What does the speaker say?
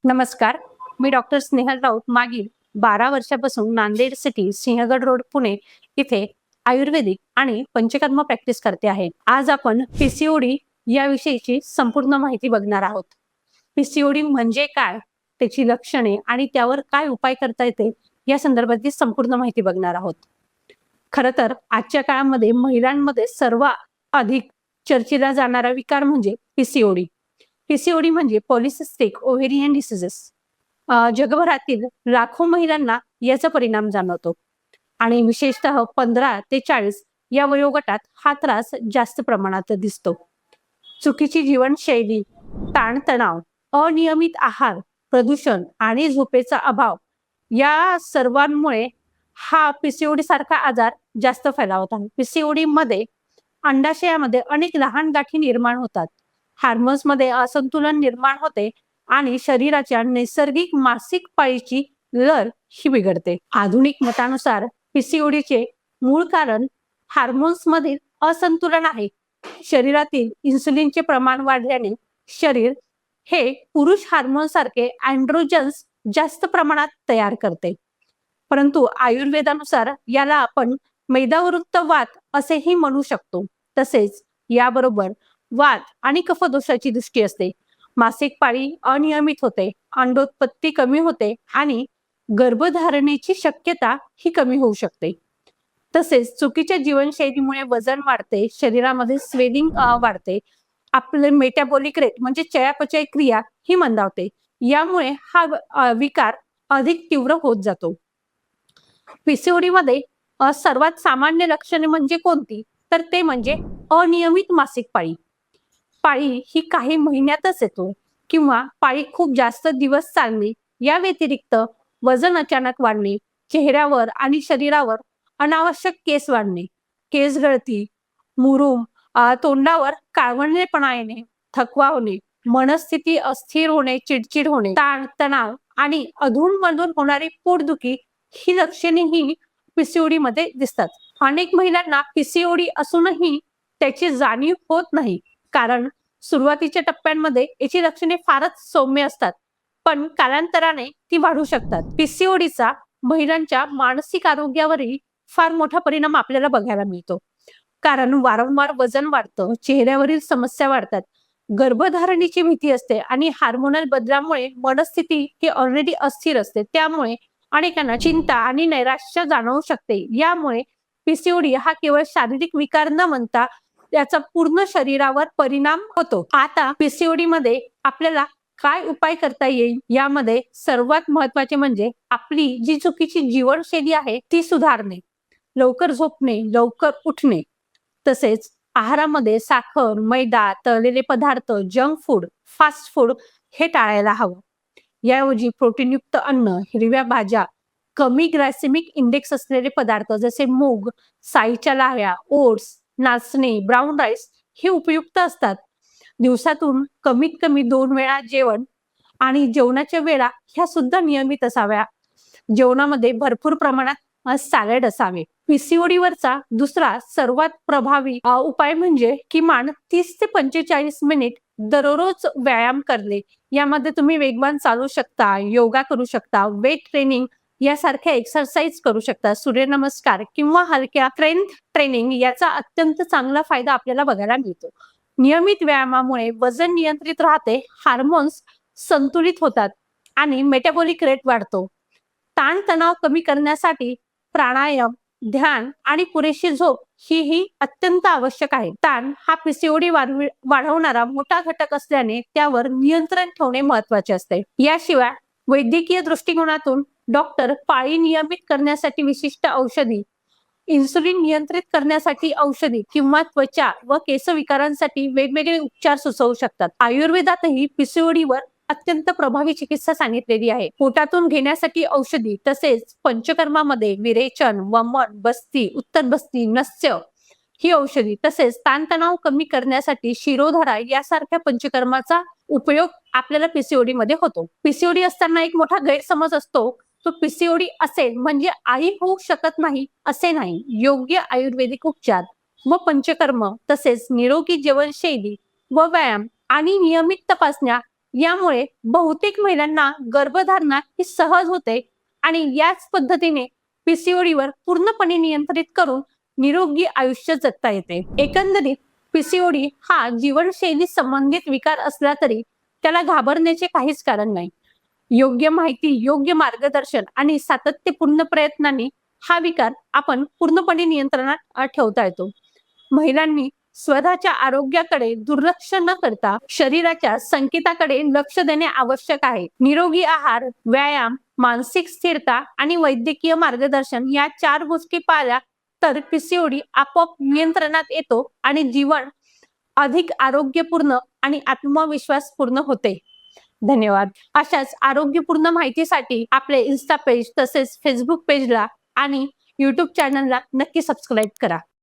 नमस्कार. मी डॉक्टर स्नेहल राऊत मागील 12 वर्षापासून नांदेड सिटी सिंहगड रोड पुणे इथे आयुर्वेदिक आणि पंचकर्म प्रॅक्टिस करते आहे. आज आपण पीसीओडी याविषयीची संपूर्ण माहिती बघणार आहोत. पीसीओडी म्हणजे काय, त्याची लक्षणे आणि त्यावर काय उपाय करता येते या संदर्भातली संपूर्ण माहिती बघणार आहोत. खरं तर आजच्या काळामध्ये महिलांमध्ये सर्वाधिक चर्चेला जाणारा विकार म्हणजे पीसीओडी. पीसीओडी म्हणजे पॉलिसिस्टिक ओव्हेरियन डिसीजेस. जगभरातील लाखो महिलांना याचा परिणाम जाणवतो आणि विशेषतः 15 ते 40 या वयोगटात हा त्रास जास्त प्रमाणात दिसतो. चुकीची जीवनशैली, ताणतणाव, अनियमित आहार, प्रदूषण आणि झोपेचा अभाव या सर्वांमुळे हा पीसीओडी सारखा आजार जास्त फैलावत आहे. पीसीओडी मध्ये अंडाशयामध्ये अनेक लहान गाठी निर्माण होतात. हार्मोन्स मध्ये असंतुलन निर्माण होते आणि शरीराच्या नैसर्गिक मासिक पाळीची लहर ही बिघडते. आधुनिक मतानुसार पीसीओडीचे मूळ कारण हार्मोन्स मधील असंतुलन आहे. शरीरातील इन्सुलिनचे प्रमाण वाढल्याने शरीर हे पुरुष हार्मोन सारखे अँड्रोजन्स जास्त प्रमाणात तयार करते. परंतु आयुर्वेदानुसार याला आपण मेदावृत्त वात असेही म्हणू शकतो. तसेच याबरोबर वात आणि कफदोषाची दृष्टी असते. मासिक पाळी अनियमित होते, अंडोत्पत्ती कमी होते आणि गर्भधारणेची शक्यता ही कमी होऊ शकते. तसेच चुकीच्या जीवनशैलीमुळे वजन वाढते, शरीरामध्ये स्वेलिंग वाढते, आपले मेटाबॉलिक रेट म्हणजे चयापचय क्रिया ही मंदावते. यामुळे हा विकार अधिक तीव्र होत जातो. पीसीओडी मध्ये सर्वात सामान्य लक्षणे म्हणजे कोणती, तर ते म्हणजे अनियमित मासिक पाळी. पाळी ही काही महिन्यातच येतो किंवा पाळी खूप जास्त दिवस चालणे, या व्यतिरिक्त वजन अचानक वाढणे, चेहऱ्यावर आणि शरीरावर अनावश्यक केस वाढणे, केस गळती, मुरूम, तोंडावर काळवंडलेपणा येणे, थकवा होणे, मनस्थिती अस्थिर होणे, चिडचिड होणे, ताण तणाव आणि अधूनमधून होणारी पोटदुखी ही लक्षणे ही पीसीओडी मध्ये दिसतात. अनेक महिलांना पीसीओडी असूनही त्याची जाणीव होत नाही, कारण सुरुवातीच्या टप्प्यांमध्ये याची लक्षणे फारच सौम्य असतात, पण कालांतराने ती वाढू शकतात. पीसीओडीचा महिलांच्या मानसिक आरोग्यावरही फार मोठा परिणाम आपल्याला बघायला मिळतो, कारण वारंवार वजन वाढतं, चेहऱ्यावरील समस्या वाढतात, गर्भधारणेची भीती असते आणि हार्मोनल बदलामुळे मनस्थिती ही ऑलरेडी अस्थिर असते. त्यामुळे अनेकांना चिंता आणि नैराश्य जाणवू शकते. यामुळे पीसीओडी हा केवळ शारीरिक विकार न म्हणता त्याचा पूर्ण शरीरावर परिणाम होतो. आता पीसीओडी मध्ये आपल्याला काय उपाय करता येईल, यामध्ये सर्वात महत्वाचे म्हणजे आपली जी चुकीची जीवनशैली आहे ती सुधारणे, लवकर झोपणे, लवकर उठणे, तसेच आहारामध्ये साखर, मैदा, तळलेले पदार्थ, जंक फूड, फास्ट फूड हे टाळायला हवं. याऐवजी प्रोटीनयुक्त अन्न, हिरव्या भाज्या, कमी ग्लायसेमिक इंडेक्स असलेले पदार्थ जसे मूग, साईच्या लाह्या, ओट्स, नाचणी, ब्राऊन राईस हे उपयुक्त असतात. दिवसातून कमीत कमी 2 वेळा जेवण आणि जेवणाच्या वेळा ह्या सुद्धा नियमित असाव्या. जेवणामध्ये भरपूर प्रमाणात सॅलड असावे. पीसीओडी वरचा दुसरा सर्वात प्रभावी उपाय म्हणजे किमान 30 ते 45 मिनिट दररोज व्यायाम करणे. यामध्ये तुम्ही वेगवान चालू शकता, योगा करू शकता, वेट ट्रेनिंग यासारख्या एक्सरसाइज करू शकता, सूर्यनमस्कार किंवा हलक्या स्ट्रेंथ ट्रेनिंग याचा अत्यंत चांगला फायदा आपल्याला बघायला मिळतो. नियमित व्यायामामुळे वजन नियंत्रित राहते, हार्मोन्स संतुलित होतात आणि मेटाबॉलिक रेट वाढतो. ताणतणाव कमी करण्यासाठी प्राणायाम, ध्यान आणि पुरेशी झोप ही अत्यंत आवश्यक आहे. ताण हा पीसीओडी वाढवणारा मोठा घटक असल्याने त्यावर नियंत्रण ठेवणे महत्वाचे असते. याशिवाय वैद्यकीय दृष्टिकोनातून डॉक्टर पाळी नियमित करण्यासाठी विशिष्ट औषधी, इन्सुलिन नियंत्रित करण्यासाठी औषधी किंवा त्वचा व केस विकारांसाठी वेगवेगळे उपचार सुचवू शकतात. आयुर्वेदातही पीसीओडीवर अत्यंत प्रभावी चिकित्सा सांगितलेली आहे. पोटातून घेण्यासाठी औषधी, तसेच पंचकर्मामध्ये विरेचन, वमन, बस्ती, उत्तर बस्ती, नस्य ही औषधी, तसेच ताणतणाव कमी करण्यासाठी शिरोधरा यासारख्या पंचकर्माचा उपयोग आपल्याला पीसीओडी मध्ये होतो. पीसीओडी असताना एक मोठा गैरसमज असतो, तो पीसीओडी असेल म्हणजे आई होऊ शकत नाही असे नाही. योग्य आयुर्वेदिक उपचार व पंचकर्म, तसेच निरोगी जीवनशैली व व्यायाम आणि नियमित तपासण्या यामुळे बहुतेक महिलांना गर्भधारणा ही सहज होते आणि याच पद्धतीने पीसीओडीवर पूर्णपणे नियंत्रित करून निरोगी आयुष्य जगता येते. एकंदरीत पीसीओडी हा जीवनशैली संबंधित विकार असला तरी त्याला घाबरण्याचे काहीच कारण नाही. योग्य माहिती, योग्य मार्गदर्शन आणि सातत्यपूर्ण प्रयत्नांनी हा विकार आपण पूर्णपणे नियंत्रणात ठेवता येतो. महिलांनी स्वतःच्या आरोग्याकडे दुर्लक्ष न करता शरीराच्या संकेताकडे लक्ष देणे आवश्यक आहे. निरोगी आहार, व्यायाम, मानसिक स्थिरता आणि वैद्यकीय मार्गदर्शन या 4 गोष्टी पाळल्या तर पीसीओडी आपोआप नियंत्रणात येतो आणि जीवन अधिक आरोग्यपूर्ण आणि आत्मविश्वासपूर्ण होते. धन्यवाद. अशाच आरोग्यपूर्ण माहितीसाठी आपले इन्स्टा पेज तसेच फेसबुक पेजला आणि YouTube चॅनलला नक्की सबस्क्राईब करा.